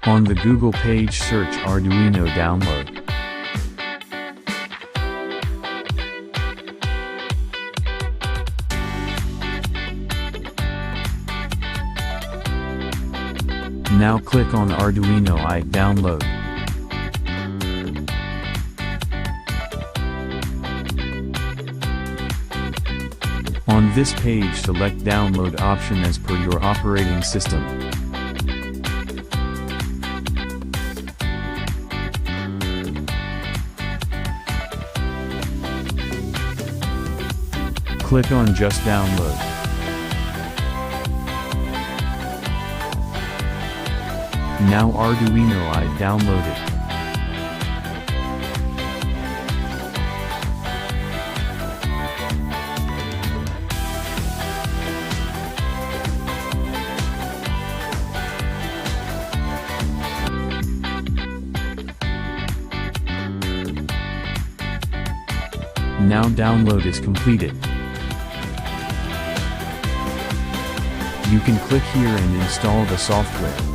On the Google page, search Arduino download. Now click on Arduino IDE download. On this page, select download option as per your operating system. Click on Just Download. Now Arduino IDE downloaded. Now download is completed. You can click here and install the software.